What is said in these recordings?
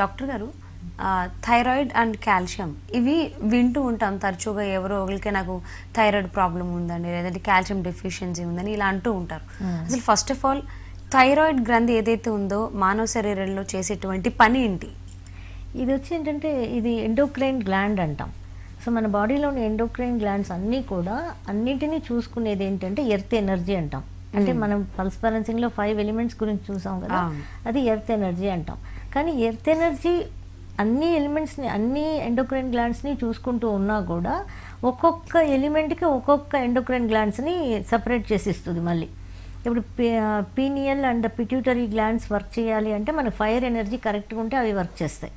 Doctor గారు, thyroid and calcium ఇవి వింటూ ఉంటాం తరచుగా. ఎవరో ఒకరికి నాకు థైరాయిడ్ ప్రాబ్లం ఉందండి, లేదంటే కాల్షియం డెఫిషియన్సీ ఉందని ఇలా అంటూ ఉంటారు. అసలు ఫస్ట్ ఆఫ్ ఆల్ థైరాయిడ్ గ్రంథి ఏదైతే ఉందో మానవ శరీరంలో చేసేటువంటి పని ఏంటి? ఇది వచ్చి ఏంటంటే ఇది ఎండోక్రైన్ గ్లాండ్ అంటాం. సో మన బాడీలోని ఎండోక్రైన్ గ్లాండ్స్ అన్నీ కూడా అన్నింటినీ చూసుకునేది ఏంటంటే ఎర్త్ ఎనర్జీ అంటాం. అంటే మనం పల్స్ బ్యాలెన్సింగ్లో 5 ఎలిమెంట్స్ గురించి చూసాం కదా, అది ఎర్త్ ఎనర్జీ అంటాం. కానీ ఎర్త్ ఎనర్జీ అన్ని ఎలిమెంట్స్ని, అన్ని ఎండోక్రైన్ గ్లాండ్స్ని చూసుకుంటూ ఉన్నా కూడా ఒక్కొక్క ఎలిమెంట్కి ఒక్కొక్క ఎండోక్రైన్ గ్లాండ్స్ని సపరేట్ చేసి ఇస్తుంది. మళ్ళీ ఇప్పుడు pineal and pituitary glands work చేయాలి అంటే మనకు ఫైర్ ఎనర్జీ కరెక్ట్గా ఉంటే అవి వర్క్ చేస్తాయి.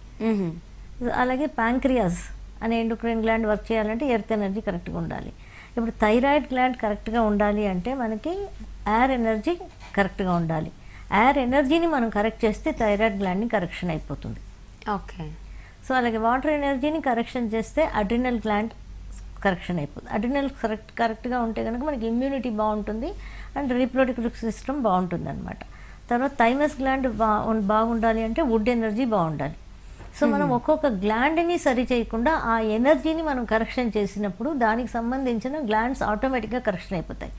అలాగే ప్యాంక్రియాస్ అనే ఎండోక్రైన్ గ్లాండ్ వర్క్ చేయాలంటే ఎర్త్ ఎనర్జీ కరెక్ట్గా ఉండాలి. ఇప్పుడు థైరాయిడ్ గ్లాండ్ కరెక్ట్గా ఉండాలి అంటే మనకి ఎయిర్ ఎనర్జీ కరెక్ట్గా ఉండాలి. ఎయిర్ ఎనర్జీని మనం కరెక్ట్ చేస్తే థైరాయిడ్ గ్లాండ్ని కరెక్షన్ అయిపోతుంది. ఓకే. సో అలాగే వాటర్ ఎనర్జీని కరెక్షన్ చేస్తే అడ్రినల్ గ్లాండ్ కరెక్షన్ అయిపోతుంది. అడ్రినల్ కరెక్ట్గా ఉంటే కనుక మనకి ఇమ్యూనిటీ బాగుంటుంది అండ్ రీప్రొడక్టివ్ సిస్టమ్ బాగుంటుంది అనమాట. తర్వాత థైమస్ గ్లాండ్ బాగుండాలి అంటే వుడ్ ఎనర్జీ బాగుండాలి. సో మనం ఒక్కొక్క గ్లాండ్ని సరి చేయకుండా ఆ ఎనర్జీని మనం కరెక్షన్ చేసినప్పుడు దానికి సంబంధించిన గ్లాండ్స్ ఆటోమేటిక్గా కరెక్షన్ అయిపోతాయి.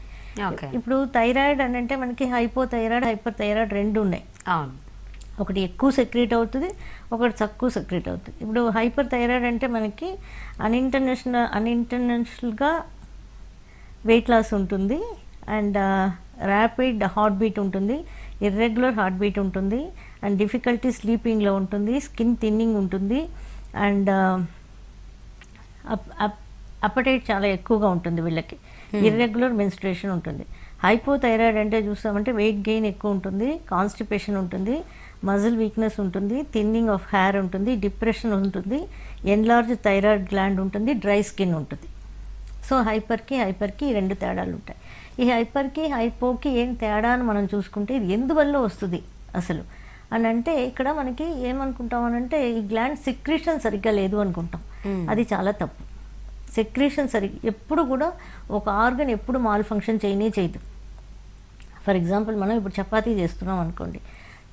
ఇప్పుడు థైరాయిడ్ అని అంటే మనకి హైపోథైరాయిడ్, హైపర్ థైరాయిడ్ రెండు ఉన్నాయి. ఒకటి ఎక్కువ సెక్రీట్ అవుతుంది, ఒకటి తక్కువ సెక్రీట్ అవుతుంది. ఇప్పుడు హైపర్ థైరాయిడ్ అంటే మనకి అన్ఇంటర్నేషనల్గా వెయిట్ లాస్ ఉంటుంది అండ్ ర్యాపిడ్ హార్ట్ బీట్ ఉంటుంది, ఇర్రెగ్యులర్ హార్ట్ బీట్ ఉంటుంది అండ్ డిఫికల్టీ స్లీపింగ్లో ఉంటుంది, స్కిన్ థిన్నింగ్ ఉంటుంది అండ్ అపటైట్ చాలా ఎక్కువగా ఉంటుంది వీళ్ళకి, ఇర్రెగ్యులర్ మెన్స్ట్రుయేషన్ ఉంటుంది. హైపోథైరాయిడ్ అంటే చూస్తామంటే వెయిట్ గెయిన్ ఎక్కువ ఉంటుంది, కాన్స్టిపేషన్ ఉంటుంది, మజిల్ వీక్నెస్ ఉంటుంది, థిన్నింగ్ ఆఫ్ హెయిర్ ఉంటుంది, డిప్రెషన్ ఉంటుంది, ఎన్లార్జ్ థైరాయిడ్ గ్లాండ్ ఉంటుంది, డ్రై స్కిన్ ఉంటుంది. సో హైపర్కి ఈ రెండు తేడాలు ఉంటాయి. ఈ హైపర్కి హైపోకి ఏం తేడా అని మనం చూసుకుంటే ఇది ఎందువల్ల వస్తుంది అసలు అని అంటే ఇక్కడ మనకి ఏమనుకుంటాం అనంటే ఈ గ్లాండ్ సెక్రీషన్ సరిగ్గా లేదు అనుకుంటాం. అది చాలా తప్పు. సెక్రీషన్ ఎప్పుడు కూడా ఒక ఆర్గన్ ఎప్పుడు మాల్ ఫంక్షన్ చేయదు. ఫర్ ఎగ్జాంపుల్ మనం ఇప్పుడు చపాతీ చేస్తున్నాం అనుకోండి,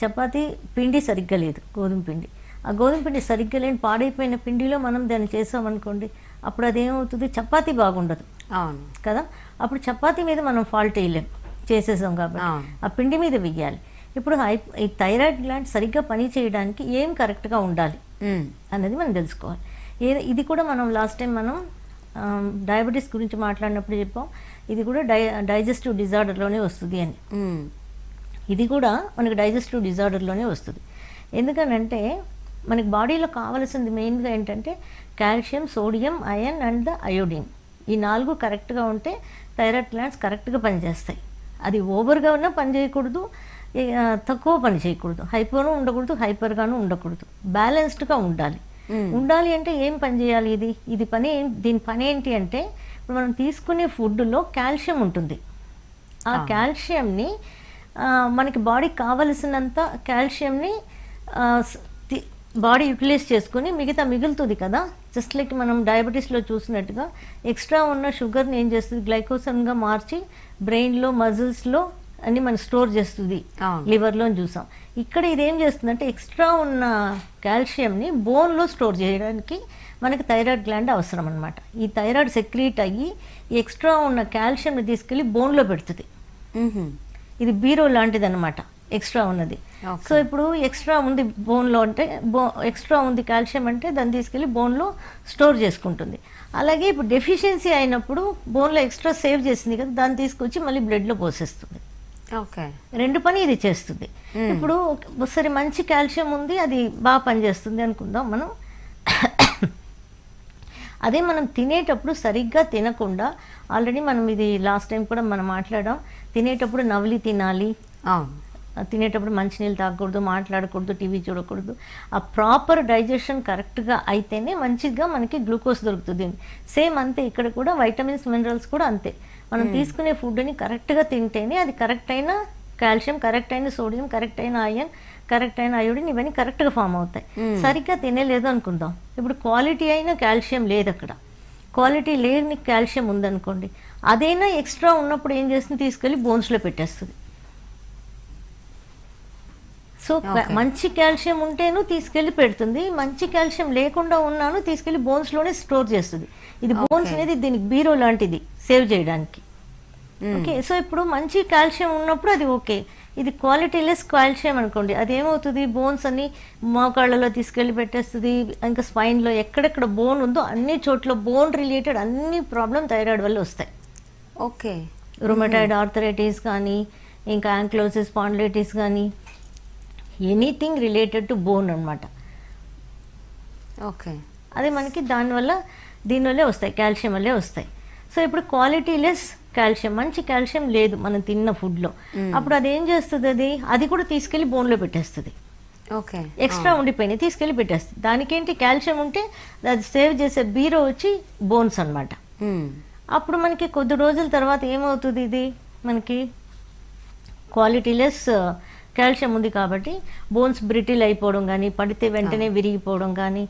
చపాతీ పిండి సరిగ్గా లేదు, గోధుమ పిండి. ఆ గోధుమ పిండి సరిగ్గా లేని పాడైపోయిన పిండిలో మనం దాన్ని చేసామనుకోండి, అప్పుడు అదేమవుతుంది, చపాతీ బాగుండదు కదా. అప్పుడు చపాతీ మీద మనం ఫాల్ట్ వేయలేం, చేసేసాం కాబట్టి ఆ పిండి మీద వెయ్యాలి. ఇప్పుడు ఈ థైరాయిడ్ గ్లాండ్ సరిగ్గా పని చేయడానికి ఏం కరెక్ట్గా ఉండాలి అన్నది మనం తెలుసుకోవాలి. ఇది కూడా మనం లాస్ట్ టైం మనం డయాబెటీస్ గురించి మాట్లాడినప్పుడు చెప్పాం, ఇది కూడా డైజెస్టివ్ డిజార్డర్లోనే వస్తుంది అని. ఇది కూడా మనకి డైజెస్టివ్ డిజార్డర్లోనే వస్తుంది. ఎందుకనంటే మనకి బాడీలో కావాల్సింది మెయిన్గా ఏంటంటే calcium, sodium, iron and the iodine. ఈ 4 కరెక్ట్గా ఉంటే థైరాయిడ్ గ్లాండ్స్ కరెక్ట్గా పనిచేస్తాయి. అది ఓవర్గా ఉన్నా పని చేయకూడదు, తక్కువ పని చేయకూడదు, హైపోను ఉండకూడదు, హైపర్గాను ఉండకూడదు, బ్యాలెన్స్డ్గా ఉండాలి. ఉండాలి అంటే ఏం పని చేయాలి? దీని పని ఏంటి అంటే ఇప్పుడు మనం తీసుకునే ఫుడ్లో కాల్షియం ఉంటుంది. ఆ కాల్షియంని మనకి బాడీకి కావలసినంత కాల్షియంని బాడీ యూటిలైజ్ చేసుకుని మిగతా మిగులుతుంది కదా. జస్ట్ లైక్ మనం డయాబెటీస్లో చూసినట్టుగా ఎక్స్ట్రా ఉన్న షుగర్ని ఏం చేస్తుంది, గ్లైకోజన్గా మార్చి బ్రెయిన్లో, మజిల్స్లో అన్ని మనం స్టోర్ చేస్తుంది, లివర్లో చూసాం. ఇక్కడ ఇదేం చేస్తుందంటే ఎక్స్ట్రా ఉన్న కాల్షియంని బోన్లో స్టోర్ చేయడానికి మనకి థైరాయిడ్ గ్లాండ్ అవసరం అనమాట. ఈ థైరాయిడ్ సెక్రీట్ అయ్యి ఈ ఎక్స్ట్రా ఉన్న కాల్షియంని తీసుకెళ్ళి బోన్లో పెడుతుంది. ఇది బీరో లాంటిది అనమాట, ఎక్స్ట్రా ఉన్నది. సో ఇప్పుడు ఎక్స్ట్రా ఉంది బోన్లో అంటే ఎక్స్ట్రా ఉంది కాల్షియం అంటే దాన్ని తీసుకెళ్ళి బోన్లో స్టోర్ చేసుకుంటుంది. అలాగే ఇప్పుడు డెఫిషియన్సీ అయినప్పుడు బోన్లో ఎక్స్ట్రా సేవ్ చేసింది కదా, దాన్ని తీసుకొచ్చి మళ్ళీ బ్లడ్లో పోసేస్తుంది. రెండు పని ఇది చేస్తుంది. ఇప్పుడు సరే మంచి కాల్షియం ఉంది, అది బాగా పనిచేస్తుంది అనుకుందాం మనం. అదే మనం తినేటప్పుడు సరిగ్గా తినకుండా, ఆల్రెడీ మనం ఇది లాస్ట్ టైం కూడా మనం మాట్లాడాం, తినేటప్పుడు నవలి తినాలి, తినేటప్పుడు మంచినీళ్ళు తాగకూడదు, మాట్లాడకూడదు, టీవీ చూడకూడదు. ఆ ప్రాపర్ డైజెషన్ కరెక్ట్గా అయితేనే మంచిగా మనకి గ్లూకోజ్ దొరుకుతుంది. సేమ్ అంతే ఇక్కడ కూడా వైటమిన్స్, మినరల్స్ కూడా అంతే. మనం తీసుకునే ఫుడ్ని కరెక్ట్గా తింటేనే అది కరెక్ట్ అయిన కాల్షియం, కరెక్ట్ అయిన సోడియం, కరెక్ట్ అయిన ఐరన్, కరెక్ట్ అయిన అయోడిన్ ఇవన్నీ కరెక్ట్గా ఫామ్ అవుతాయి. సరిగ్గా తినలేదు అనుకుందాం, ఇప్పుడు క్వాలిటీ అయిన కాల్షియం లేదు, అక్కడ క్వాలిటీ లేని కాల్షియం ఉందనుకోండి, అదైనా ఎక్స్ట్రా ఉన్నప్పుడు ఏం చేస్తుంది, తీసుకెళ్ళి బోన్స్లో పెట్టేస్తుంది. సో మంచి కాల్షియం ఉంటేను తీసుకెళ్లి పెడుతుంది, మంచి కాల్షియం లేకుండా ఉన్నాను తీసుకెళ్లి బోన్స్ లోనే స్టోర్ చేస్తుంది. ఇది బోన్స్ అనేది దీనికి బీరో లాంటిది సేవ్ చేయడానికి. ఓకే, సో ఇప్పుడు మంచి కాల్షియం ఉన్నప్పుడు అది ఓకే. ఇది క్వాలిటీ లెస్ కాల్షియం అనుకోండి, అది ఏమవుతుంది, బోన్స్ అన్ని మోకాళ్ళలో తీసుకెళ్లి పెట్టేస్తుంది. ఇంకా స్పైన్లో ఎక్కడెక్కడ బోన్ ఉందో అన్ని చోట్ల బోన్ రిలేటెడ్ అన్ని ప్రాబ్లం థైరాయిడ్ వల్ల వస్తాయి. ఓకే, రుమటాయిడ్ ఆర్థరైటిస్ కానీ, ఇంకా యాంక్లోసిస్ స్పాండిలైటిస్ కానీ, ఎనీథింగ్ రిలేటెడ్ టు బోన్ అనమాట. ఓకే, అది మనకి దీనివల్లే వస్తాయి, కాల్షియం వల్లే వస్తాయి. సో ఇప్పుడు క్వాలిటీ లెస్ కాల్షియం, మంచి కాల్షియం లేదు మనం తిన్న ఫుడ్లో, అప్పుడు అది ఏం చేస్తుంది, అది కూడా తీసుకెళ్లి బోన్లో పెట్టేస్తుంది. ఓకే, ఎక్స్ట్రా ఉండిపోయినాయి తీసుకెళ్లి పెట్టేస్తుంది. దానికేంటి, కాల్షియం ఉంటే అది సేవ్ చేసే బీరో వచ్చి బోన్స్ అనమాట. అప్పుడు మనకి కొద్ది రోజుల తర్వాత ఏమవుతుంది, ఇది మనకి క్వాలిటీ లెస్ కాల్షియం ఉంది కాబట్టి బోన్స్ బ్రిటిల్ అయిపోవడం కానీ, పడితే వెంటనే విరిగిపోవడం కానీ,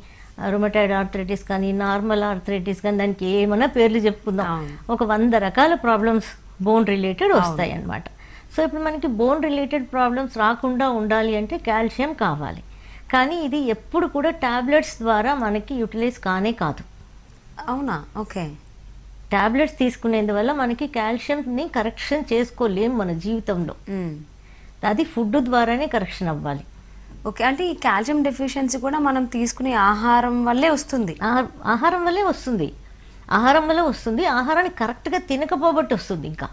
రుమటాయిడ్ ఆర్థరైటిస్ కానీ, నార్మల్ ఆర్థరైటిస్ కానీ, దానికి ఏమైనా పేర్లు చెప్పుకుందాం, ఒక 100 రకాల ప్రాబ్లమ్స్ బోన్ రిలేటెడ్ వస్తాయి అన్నమాట. సో ఇప్పుడు మనకి బోన్ రిలేటెడ్ ప్రాబ్లమ్స్ రాకుండా ఉండాలి అంటే కాల్షియం కావాలి. కానీ ఇది ఎప్పుడు కూడా టాబ్లెట్స్ ద్వారా మనకి యూటిలైజ్ కానే కాదు. అవునా? ఓకే, టాబ్లెట్స్ తీసుకునేందువల్ల మనకి కాల్షియంని కరెక్షన్ చేసుకోలేం మన జీవితంలో. అది ఫుడ్ ద్వారానే కరెక్షన్ అవ్వాలి. ఓకే, అంటే ఈ కాల్షియం డెఫిషియన్సీ కూడా మనం తీసుకునే ఆహారం వల్లే వస్తుంది. ఆహారం వల్లే వస్తుంది, ఆహారాన్ని కరెక్ట్గా తినకపోబట్టి వస్తుంది. ఇంకా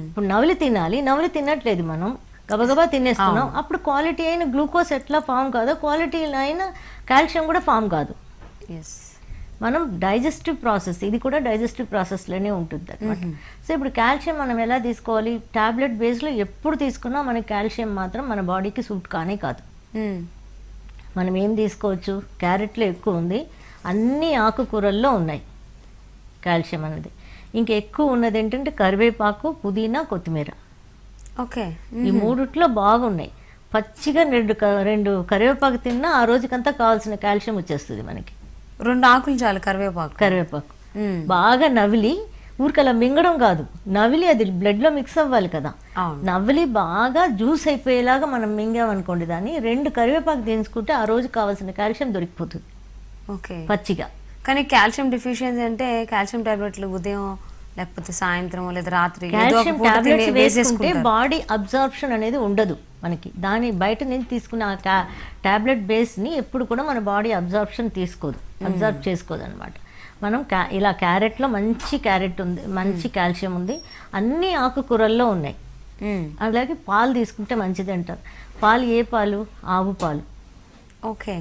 ఇప్పుడు నవలి తినాలి, నవలి తినట్లేదు, మనం గబగబా తినేస్తున్నాం. అప్పుడు క్వాలిటీ అయిన గ్లూకోజ్ ఎట్లా ఫామ్ కాదో క్వాలిటీ అయిన కాల్షియం కూడా ఫామ్ కాదు. మనం డైజెస్టివ్ ప్రాసెస్, ఇది కూడా డైజెస్టివ్ ప్రాసెస్లోనే ఉంటుంది అనమాట. సో ఇప్పుడు కాల్షియం మనం ఎలా తీసుకోవాలి, టాబ్లెట్ బేస్లో ఎప్పుడు తీసుకున్నా మనకి కాల్షియం మాత్రం మన బాడీకి సూట్ కానే కాదు. మనం ఏం తీసుకోవచ్చు, క్యారెట్లో ఎక్కువ ఉంది, అన్ని ఆకుకూరల్లో ఉన్నాయి కాల్షియం అనేది. ఇంకా ఎక్కువ ఉన్నది ఏంటంటే కరివేపాకు, పుదీనా, కొత్తిమీర. ఓకే, ఈ మూడిట్లో బాగున్నాయి. పచ్చిగా రెండు కరివేపాకు తిన్నా ఆ రోజుకంతా కావాల్సిన కాల్షియం వచ్చేస్తుంది మనకి. 2 ఆకులు చాలు కరివేపాకు. బాగా నవిలి, ఊరికలా మింగడం కాదు, నవిలి అది బ్లడ్ లో మిక్స్ అవ్వాలి కదా, నవిలి బాగా జ్యూస్ అయిపోయేలాగా మనం మింగామనుకోండి, దాన్ని 2 కరివేపాకు తీసుకుంటే ఆ రోజు కావాల్సిన కాల్షియం దొరికిపోతుంది. ఓకే, పచ్చిగా. కానీ కాల్షియం డెఫిషియన్సీ అంటే కాల్షియం టాబ్లెట్లు ఉదయం లేకపోతే సాయంత్రం లేదా రాత్రి కాల్షియం టాబ్లెట్స్ వేసుకుంటే బాడీ అబ్జార్ప్షన్ అనేది ఉండదు మనకి. దాని బయట నుంచి తీసుకున్న ఆ టాబ్లెట్ బేస్ని ఎప్పుడు కూడా మన బాడీ అబ్జార్బ్ చేసుకోదు అనమాట. మనం ఇలా క్యారెట్లో మంచి క్యారెట్ ఉంది, మంచి కాల్షియం ఉంది, అన్ని ఆకుకూరల్లో ఉన్నాయి. అలాగే పాలు తీసుకుంటే మంచిది అంటారు. పాలు ఏ పాలు? ఆవు పాలు. ఓకే,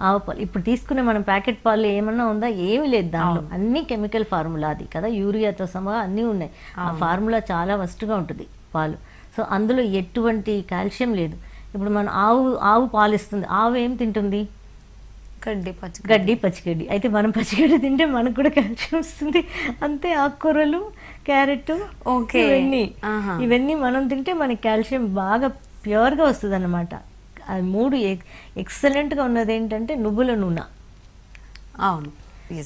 ఆవు పాలు. ఇప్పుడు తీసుకునే మనం ప్యాకెట్ పాలు ఏమన్నా ఉందా? ఏమీ లేదు దానిలో, అన్ని కెమికల్ ఫార్ములా అది కదా, యూరియాతో సహా అన్నీ ఉన్నాయి. ఆ ఫార్ములా చాలా వస్ట్గా ఉంటుంది పాలు. సో అందులో ఎటువంటి కాల్షియం లేదు. ఇప్పుడు మనం ఆవు పాలు ఇస్తుంది, ఆవు ఏం తింటుంది? గడ్డి, పచ్చిగడ్డి. అయితే మనం పచ్చిగడ్డి తింటే మనకు కూడా కాల్షియం వస్తుంది. అంతే ఆకుకూరలు, క్యారెట్, ఇవన్నీ మనం తింటే మనకి కాల్షియం బాగా ప్యూర్గా వస్తుంది అన్నమాట. అది 3 ఎక్సలెంట్గా ఉన్నది ఏంటంటే నువ్వుల నూనె. అవును,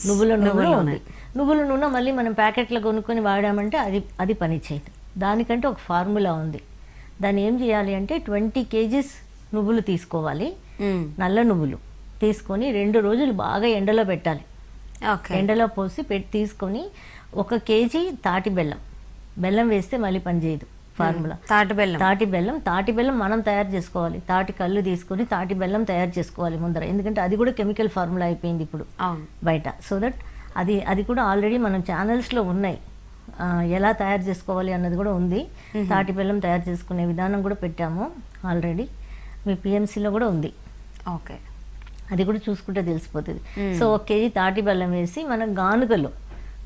నువ్వుల నూనె మళ్ళీ మనం ప్యాకెట్లో కొనుక్కొని వాడామంటే అది పని చేయదు. దానికంటే ఒక ఫార్ములా ఉంది. దాన్ని ఏం చేయాలి అంటే 20 kgs నువ్వులు తీసుకోవాలి, నల్ల నువ్వులు తీసుకొని 2 రోజులు బాగా ఎండలో పెట్టాలి. ఎండలో పోసి తీసుకొని 1 kg తాటి బెల్లం వేస్తే మళ్ళీ పనిచేయదు ఫార్ములా. తాటి బెల్లం మనం తయారు చేసుకోవాలి. తాటి కళ్ళు తీసుకొని తాటి బెల్లం తయారు చేసుకోవాలి ముందర, ఎందుకంటే అది కూడా కెమికల్ ఫార్ములా అయిపోయింది ఇప్పుడు బయట. సో దట్ అది కూడా ఆల్రెడీ మనం ఛానల్స్లో ఉన్నాయి, ఎలా తయారు చేసుకోవాలి అన్నది కూడా ఉంది. తాటి బెల్లం తయారు చేసుకునే విధానం కూడా పెట్టాము ఆల్రెడీ, మీ పిఎంసీలో కూడా ఉంది. ఓకే, అది కూడా చూసుకుంటే తెలిసిపోతుంది. సో 1 kg తాటి బెల్లం వేసి మనం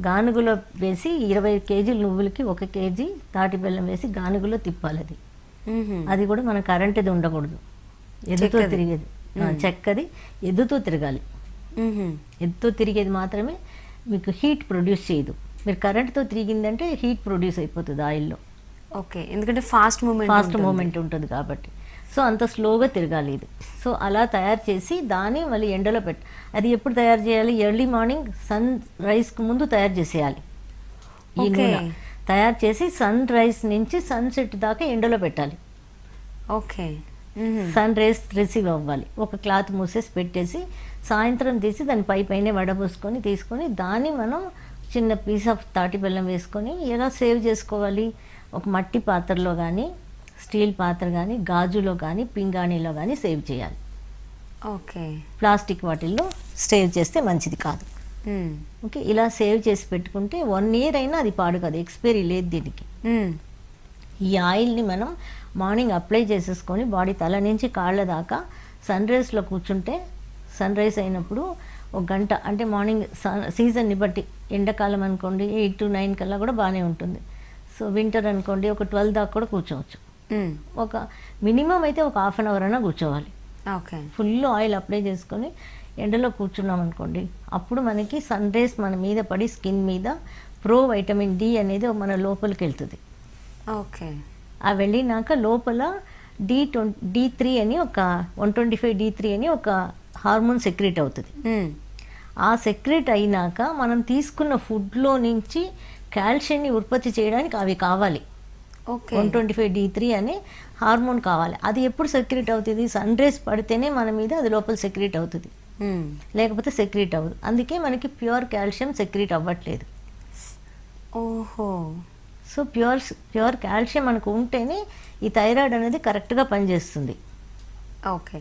గానుగులో వేసి 20 kg నువ్వులకి 1 kg తాటి బెల్లం వేసి గానుగులో తిప్పాలి. అది కూడా మన కరెంటుది ఉండకూడదు, ఎద్దుతో తిరిగేది, చెక్కది ఎద్దుతో తిరగాలి. ఎద్దుతో తిరిగేది మాత్రమే మీకు హీట్ ప్రొడ్యూస్ చేయదు. మీరు కరెంటుతో తిరిగిందంటే హీట్ ప్రొడ్యూస్ అయిపోతుంది ఆయిల్లో. ఓకే, ఎందుకంటే ఫాస్ట్ మూమెంట్ ఉంటుంది కాబట్టి. సో అంత స్లోగా తిరగాలి ఇది. సో అలా తయారు చేసి దాన్ని మళ్ళీ ఎండలో అది ఎప్పుడు తయారు చేయాలి? ఎర్లీ మార్నింగ్ సన్ రైజ్కి ముందు తయారు చేసేయాలి. ఈ నూనె తయారు చేసి సన్ రైజ్ నుంచి సన్సెట్ దాకా ఎండలో పెట్టాలి. ఓకే, సన్ రేస్ రిసీవ్ అవ్వాలి. ఒక క్లాత్ మూసేసి పెట్టేసి సాయంత్రం తీసి దాని పైనే వడబోసుకొని తీసుకొని దాన్ని మనం చిన్న పీస్ ఆఫ్ తాటి బెల్లం వేసుకొని ఎలా సేవ్ చేసుకోవాలి, ఒక మట్టి పాత్రలో కానీ స్టీల్ పాత్ర కానీ గాజులో కానీ పింగాణిలో కానీ సేవ్ చేయాలి. ఓకే, ప్లాస్టిక్ వాటిల్లో సేవ్ చేస్తే మంచిది కాదు. ఓకే, ఇలా సేవ్ చేసి పెట్టుకుంటే 1 year అయినా అది పాడు కాదు, ఎక్స్పైరీ లేదు దీనికి. ఈ ఆయిల్ని మనం మార్నింగ్ అప్లై చేసేసుకొని బాడీ తల నుంచి కాళ్ళ దాకా సన్ రైజ్లో కూర్చుంటే సన్ రైజ్ అయినప్పుడు 1 గంట, అంటే మార్నింగ్ సీజన్ని బట్టి ఎండాకాలం అనుకోండి 8 to 9 కల్లా కూడా బాగానే ఉంటుంది. సో వింటర్ అనుకోండి ఒక 12 దాకా కూడా కూర్చోవచ్చు. ఒక మినిమం అయితే ఒక 1/2 hour అయినా కూర్చోవాలి. ఓకే, ఫుల్ ఆయిల్ అప్లై చేసుకొని ఎండలో కూర్చున్నాం అనుకోండి, అప్పుడు మనకి సన్ రైజ్ మన మీద పడి స్కిన్ మీద విటమిన్ డి అనేది మన లోపలికి వెళ్తుంది. ఓకే, ఆ వెళ్ళినాక లోపల D3 అని ఒక 125D3 అని ఒక హార్మోన్ సెక్రెట్ అవుతుంది. ఆ సెక్రెట్ అయినాక మనం తీసుకున్న ఫుడ్లో నుంచి కాల్షియంని ఉత్పత్తి చేయడానికి అవి కావాలి. 125D3 అనే హార్మోన్ కావాలి. అది ఎప్పుడు సెక్రెట్ అవుతుంది, సన్ రైజ్ పడితేనే మన మీద అది లోపల సెక్రెట్ అవుతుంది, లేకపోతే సెక్రెట్ అవ్వదు. అందుకే మనకి ప్యూర్ కాల్షియం సెక్రెట్ అవ్వట్లేదు. ఓహో, సో ప్యూర్ కాల్షియం మనకు ఉంటేనే ఈ థైరాయిడ్ అనేది కరెక్ట్గా పనిచేస్తుంది. ఓకే.